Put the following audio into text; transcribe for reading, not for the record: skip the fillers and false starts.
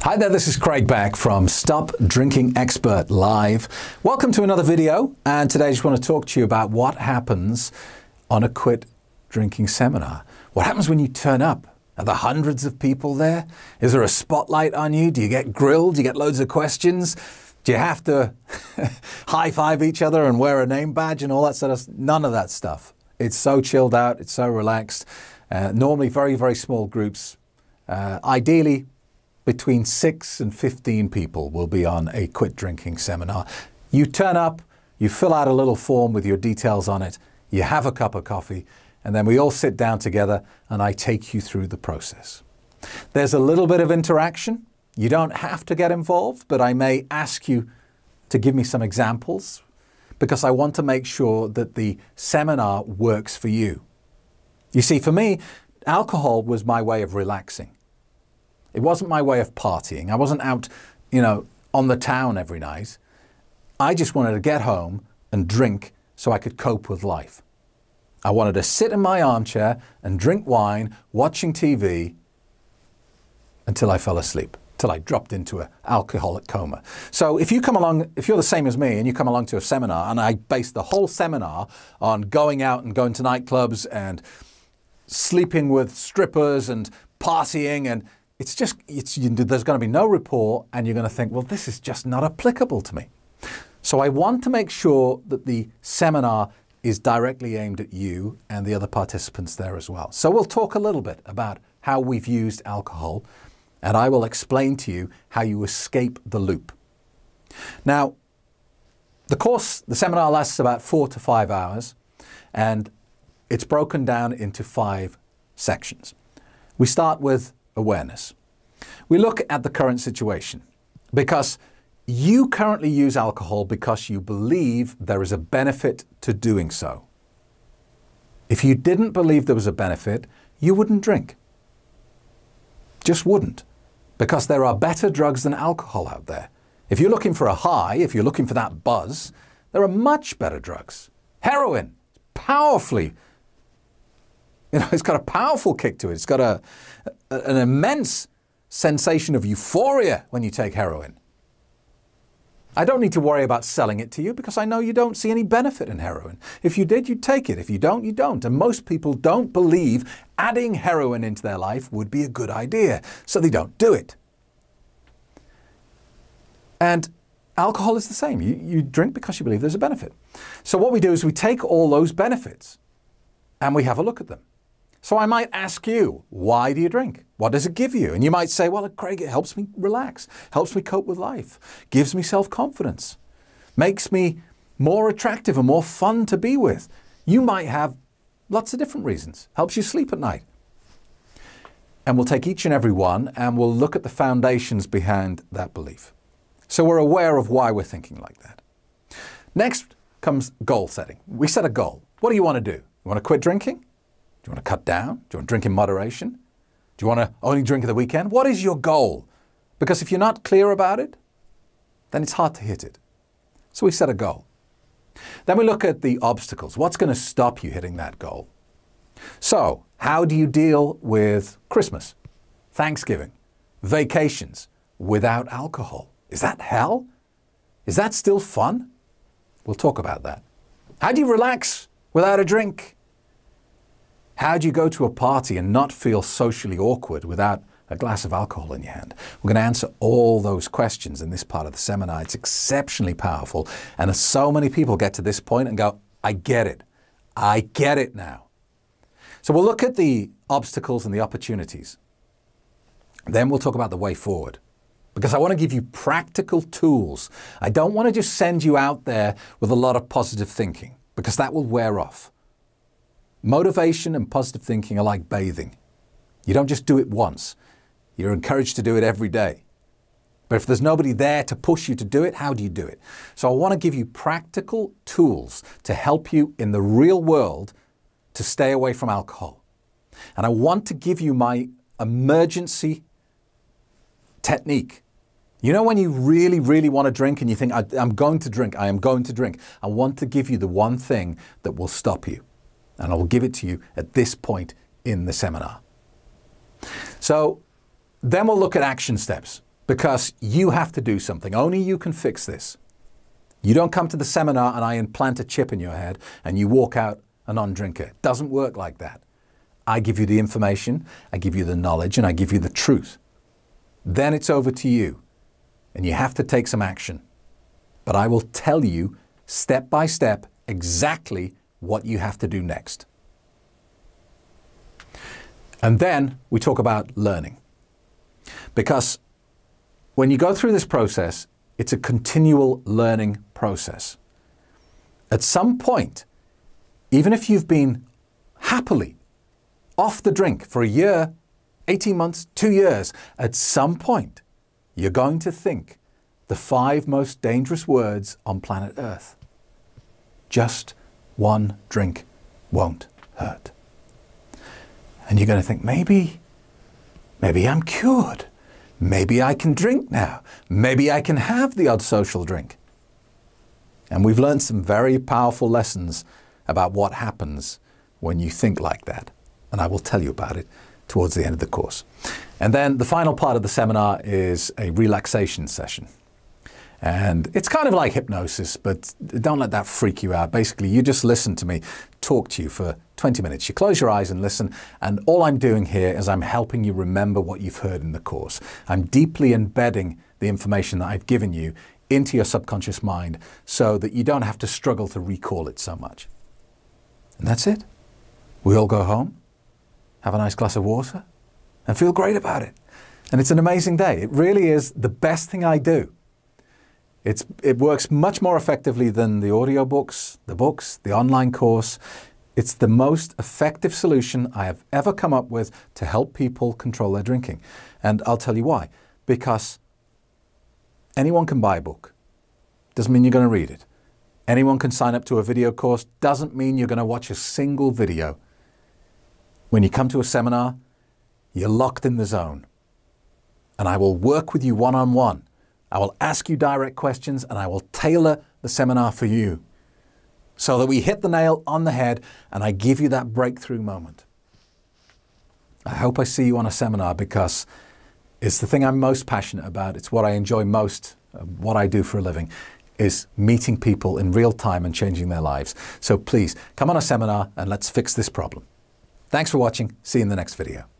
Hi there, this is Craig Beck from Stop Drinking Expert Live. Welcome to another video, and today I just want to talk to you about what happens on a quit drinking seminar. What happens when you turn up? Are there hundreds of people there? Is there a spotlight on you? Do you get grilled? Do you get loads of questions? Do you have to high-five each other and wear a name badge and all that sort of stuff? None of that stuff. It's so chilled out, it's so relaxed. Normally very, very small groups. Ideally, between 6 and 15 people will be on a quit drinking seminar. You turn up, you fill out a little form with your details on it, you have a cup of coffee, and then we all sit down together and I take you through the process. There's a little bit of interaction. You don't have to get involved, but I may ask you to give me some examples because I want to make sure that the seminar works for you. You see, for me, alcohol was my way of relaxing. It wasn't my way of partying. I wasn't out, on the town every night. I just wanted to get home and drink so I could cope with life. I wanted to sit in my armchair and drink wine, watching TV until I fell asleep, till I dropped into an alcoholic coma. So if you come along, if you're the same as me and you come along to a seminar and I base the whole seminar on going out and going to nightclubs and sleeping with strippers and partying, and there's going to be no rapport, and you're going to think, well, this is just not applicable to me. So I want to make sure that the seminar is directly aimed at you and the other participants there as well. So we'll talk a little bit about how we've used alcohol, and I will explain to you how you escape the loop. Now, the seminar lasts about 4 to 5 hours, and it's broken down into 5 sections. We start with awareness. We look at the current situation because you currently use alcohol because you believe there is a benefit to doing so. If you didn't believe there was a benefit, you wouldn't drink. Just wouldn't, because there are better drugs than alcohol out there. If you're looking for a high, if you're looking for that buzz, there are much better drugs. Heroin, powerfully, it's got a powerful kick to it. It's got an immense sensation of euphoria when you take heroin. I don't need to worry about selling it to you because I know you don't see any benefit in heroin. If you did, you'd take it. If you don't, you don't. And most people don't believe adding heroin into their life would be a good idea, so they don't do it. And alcohol is the same. You drink because you believe there's a benefit. So what we do is we take all those benefits and we have a look at them. So I might ask you, why do you drink? What does it give you? And you might say, well, Craig, it helps me relax, helps me cope with life, gives me self-confidence, makes me more attractive and more fun to be with. You might have lots of different reasons. Helps you sleep at night. And we'll take each and every one and we'll look at the foundations behind that belief. So we're aware of why we're thinking like that. Next comes goal setting. We set a goal. What do you want to do? You want to quit drinking? Do you want to cut down? Do you want to drink in moderation? Do you want to only drink at the weekend? What is your goal? Because if you're not clear about it, then it's hard to hit it. So we set a goal. Then we look at the obstacles. What's going to stop you hitting that goal? So how do you deal with Christmas, Thanksgiving, vacations without alcohol? Is that hell? Is that still fun? We'll talk about that. How do you relax without a drink? How do you go to a party and not feel socially awkward without a glass of alcohol in your hand? We're going to answer all those questions in this part of the seminar. It's exceptionally powerful. And so many people get to this point and go, I get it. I get it now. So we'll look at the obstacles and the opportunities. Then we'll talk about the way forward, because I want to give you practical tools. I don't want to just send you out there with a lot of positive thinking, because that will wear off. Motivation and positive thinking are like bathing. You don't just do it once. You're encouraged to do it every day. But if there's nobody there to push you to do it, how do you do it? So I want to give you practical tools to help you in the real world to stay away from alcohol. And I want to give you my emergency technique. You know when you really, really want to drink and you think, I'm going to drink, I am going to drink. I want to give you the one thing that will stop you. And I will give it to you at this point in the seminar. So then we'll look at action steps. because you have to do something. Only you can fix this. You don't come to the seminar and I implant a chip in your head and you walk out a non-drinker. It doesn't work like that. I give you the information, I give you the knowledge, and I give you the truth. Then it's over to you, and you have to take some action. But I will tell you step by step exactly what you have to do next. And then we talk about learning. Because when you go through this process, it's a continual learning process. At some point, even if you've been happily off the drink for a year, 18 months, 2 years, at some point, you're going to think the 5 most dangerous words on planet Earth. Just one drink won't hurt. And you're going to think, maybe I'm cured. Maybe I can drink now. Maybe I can have the odd social drink. And we've learned some very powerful lessons about what happens when you think like that. And I will tell you about it towards the end of the course. And then the final part of the seminar is a relaxation session. And it's kind of like hypnosis, but don't let that freak you out. Basically, you just listen to me talk to you for 20 minutes. You close your eyes and listen, and all I'm doing here is I'm helping you remember what you've heard in the course. I'm deeply embedding the information that I've given you into your subconscious mind so that you don't have to struggle to recall it so much. And that's it. We all go home, have a nice glass of water, and feel great about it. And it's an amazing day. It really is the best thing I do. It works much more effectively than the audiobooks, the books, the online course. It's the most effective solution I have ever come up with to help people control their drinking. And I'll tell you why. Because anyone can buy a book. Doesn't mean you're going to read it. Anyone can sign up to a video course. Doesn't mean you're going to watch a single video. When you come to a seminar, you're locked in the zone. And I will work with you one-on-one. I will ask you direct questions and I will tailor the seminar for you so that we hit the nail on the head and I give you that breakthrough moment. I hope I see you on a seminar because it's the thing I'm most passionate about. It's what I enjoy most, what I do for a living, is meeting people in real time and changing their lives. So please come on a seminar and let's fix this problem. Thanks for watching. See you in the next video.